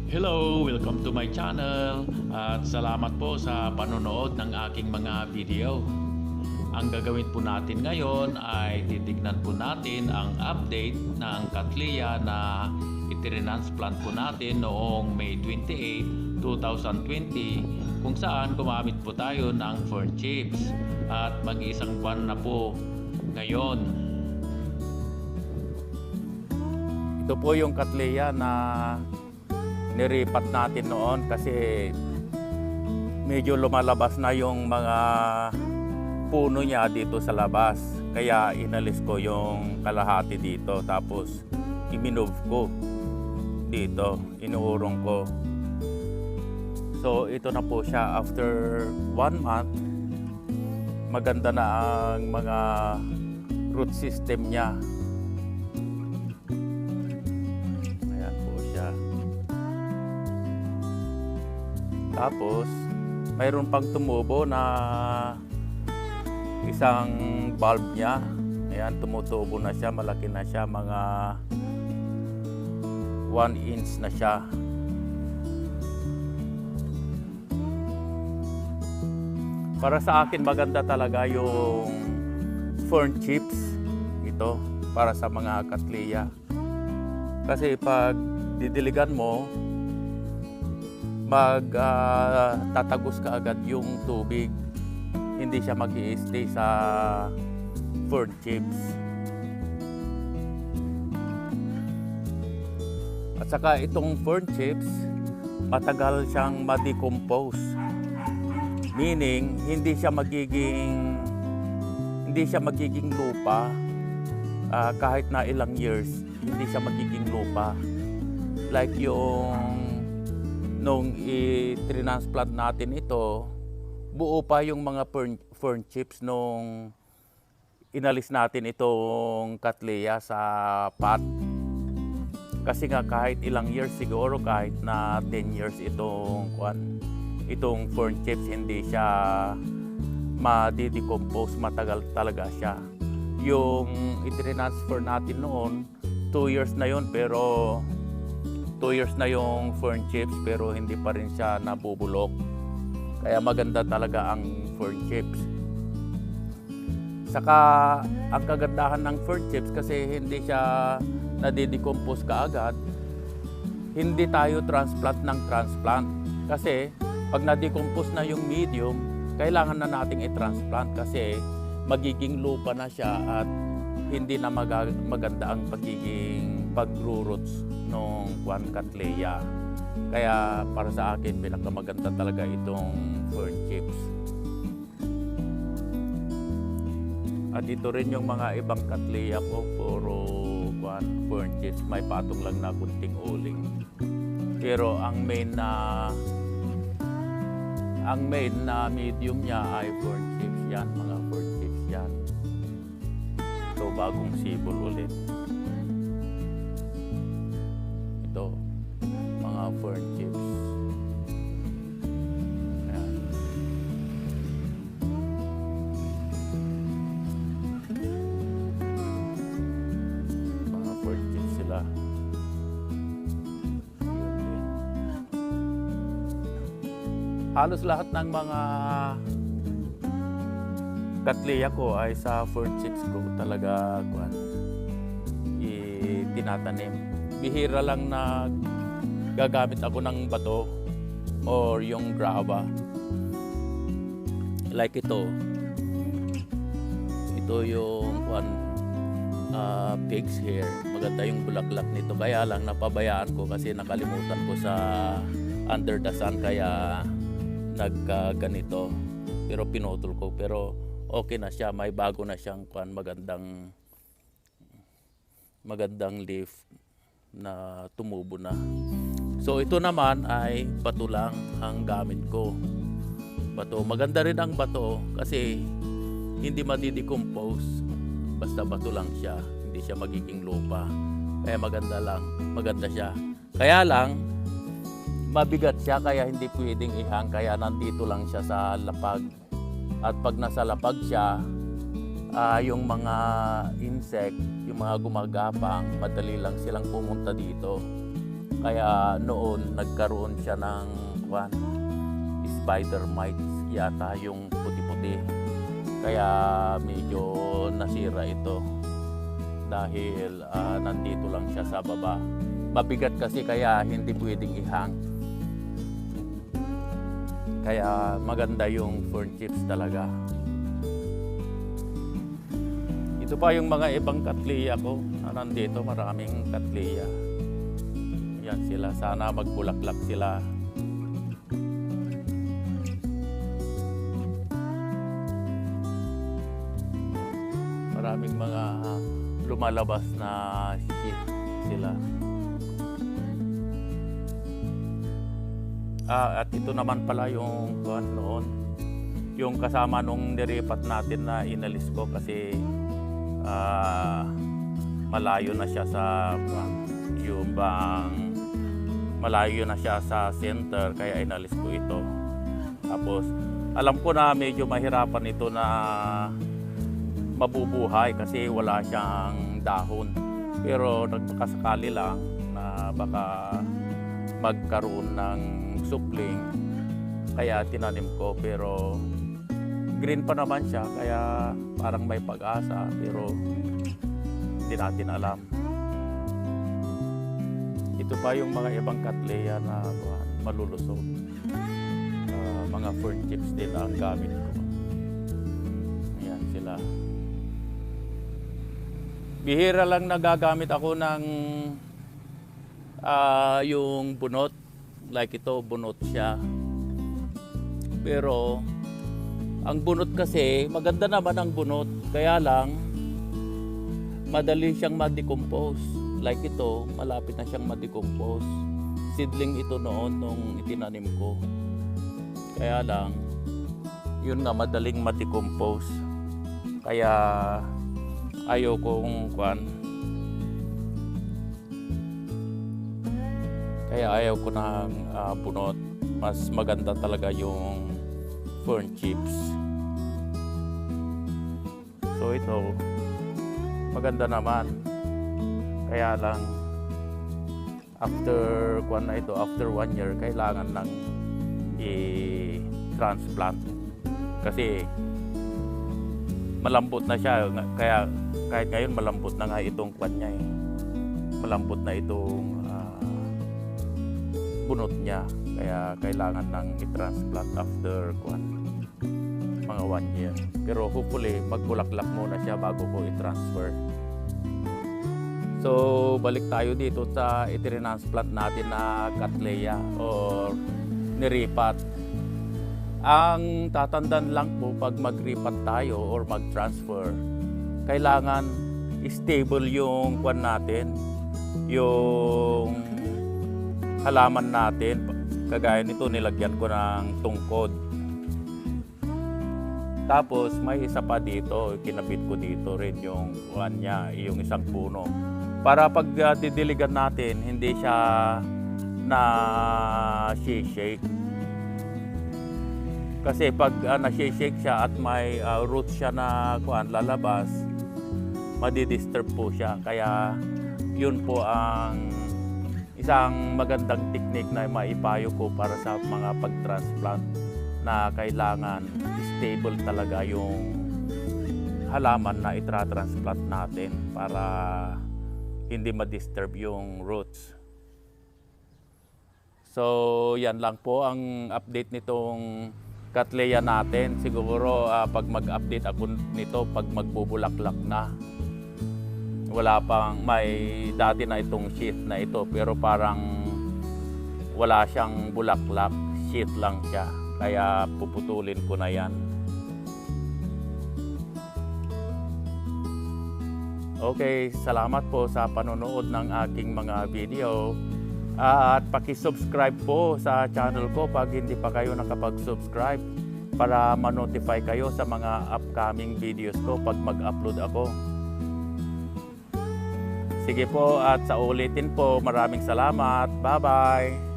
Hello! Welcome to my channel at salamat po sa panonood ng aking mga video. Ang gagawin po natin ngayon ay titignan po natin ang update ng Cattleya na itinransplant po natin noong May 28, 2020 kung saan gumamit po tayo ng fern chips at mag-isang buwan na po ngayon. Ito po yung Cattleya na niripat natin noon kasi medyo lumalabas na yung mga puno niya dito sa labas. Kaya inalis ko yung kalahati dito tapos i-minove ko dito, inuurong ko. So ito na po siya after 1 month. Maganda na ang mga root system niya. Tapos, mayroon pang tumubo na isang bulb niya. Ayan, tumutubo na siya, malaki na siya, mga 1 inch na siya. Para sa akin, maganda talaga yung fern chips. Ito, para sa mga Cattleya. Kasi pag didiligan mo, tatagos ka agad yung tubig. Hindi siya mag-i-stay sa fern chips. At saka itong fern chips, matagal siyang ma-decompose. Meaning, hindi siya magiging lupa. Kahit na ilang years, hindi siya magiging lupa. Like yung nung i-transplant natin ito, buo pa yung mga fern chips nung inalis natin itong Cattleya sa pot. Kasi nga kahit ilang years siguro, kahit na 10 years itong fern chips, hindi siya ma-decompose, matagal talaga siya. Yung i-transfer natin noon, 2 years na yun, pero 2 years na yung fern chips pero hindi pa rin siya nabubulok. Kaya maganda talaga ang fern chips. Saka ang kagandahan ng fern chips kasi hindi siya nadidecompose kaagad. Hindi tayo transplant ng transplant. Kasi pag nadidecompose na yung medium, kailangan na nating i-transplant kasi magiging lupa na siya at hindi na maganda ang pagiging pag-roots nung Cattleya. Kaya para sa akin, pinakamaganda talaga itong fern chips. At ito rin yung mga ibang Cattleya ko, puro fern chips. May patong lang na kunting uling. Pero ang main na medium niya ay fern chips yan, mga fern chips yan. Ito bagong sibol ulit. Ito, mga fern chips. Ayan. Mga fern chips sila. Halos lahat ng mga Cattleya ko ay sa fern chips ko talaga tinatanim. Bihira lang na gagamit ako ng bato or yung graba. Like ito. Ito yung pig's hair. Maganda yung bulaklak nito. Kaya lang napabayaan ko kasi nakalimutan ko sa under the sun kaya nagganito. Pero pinutol ko. Pero okay na siya. May bago na siyang magandang leaf na tumubo na. So ito naman ay bato lang ang gamit ko. Bato. Maganda rin ang bato kasi hindi madidecompose. Basta bato lang siya. Hindi siya magiging lupa. Kaya maganda siya. Kaya lang, mabigat siya kaya hindi pwedeng ihang. Kaya nandito lang siya sa lapag. At pag nasa lapag siya, yung mga insect, yung mga gumagapang, madali lang silang pumunta dito. Kaya noon nagkaroon siya ng spider mites yata, yung puti-puti. Kaya medyo nasira ito dahil nandito lang siya sa baba. Mabigat kasi kaya hindi pwedeng ihang. Kaya maganda yung fern chips talaga. Ito pa yung mga ibang Cattleya ko. Nandito maraming Cattleya. Yan sila. Sana magbulaklak sila. Maraming mga lumalabas na sheet sila. At ito naman pala yung noon. Yung kasama nung niripat natin na inalis ko kasi malayo na siya sa yung bang malayo na siya sa center, kaya inalis ko ito. Tapos alam ko na medyo mahirapan ito na mabubuhay kasi wala siyang dahon, pero nagpakasakali lang na baka magkaroon ng supling, kaya tinanim ko. Pero green pa naman siya, kaya parang may pag-asa, pero hindi natin alam. Ito pa yung mga ibang Cattleya na malulusog. Mga fern chips din ang gamit ko. Ayan sila. Bihira lang nagagamit ako ng yung bunot. Like ito, bunot siya. Pero ang bunot kasi, maganda naman ang bunot. Kaya lang, madali siyang ma-decompose. Like ito, malapit na siyang ma-decompose. Seedling ito noon nung itinanim ko. Kaya lang, yun nga, madaling ma-decompose. Kaya ayaw kong ko ng bunot. Mas maganda talaga yung fern chips. So ito, maganda naman. Kaya lang, after 1 year, kailangan nang i-transplant. Kasi malambot na siya. Kaya kahit ngayon malambot na nga itong niya eh. Malambot na itong bunot niya. Kaya kailangan nang i-transplant after mga 1 year. Pero hopefully magbulaklak muna siya bago ko i-transfer. So balik tayo dito sa i-transplant natin na Cattleya or niripat. Ang tatandaan lang po pag mag-ripat tayo or mag-transfer, kailangan stable yung natin, yung halaman natin. Kagaya nito, nilagyan ko ng tungkod. Tapos may isa pa dito, kinabit ko dito rin yung niya, yung isang puno. Para pag didiligan natin, hindi siya na shake. Kasi pag na-shake siya at may roots siya na lalabas, madidisturb po siya. Kaya yun po ang isang magandang technique na maipayo ko para sa mga pag-transplant, na kailangan stable talaga yung halaman na itra-transplant natin para hindi ma-disturb yung roots. So yan lang po ang update nitong Cattleya natin. Siguro pag mag-update ako nito pag magbubulaklak na. Wala pang, may dati na itong sheath na ito, pero parang wala siyang bulaklak, sheath lang siya. Kaya puputulin ko na yan. Okay, salamat po sa panonood ng aking mga video. At paki-subscribe po sa channel ko pag hindi pa kayo nakapag-subscribe, para ma-notify kayo sa mga upcoming videos ko pag mag-upload ako. Sige po, at sa ulitin po, maraming salamat. Bye-bye!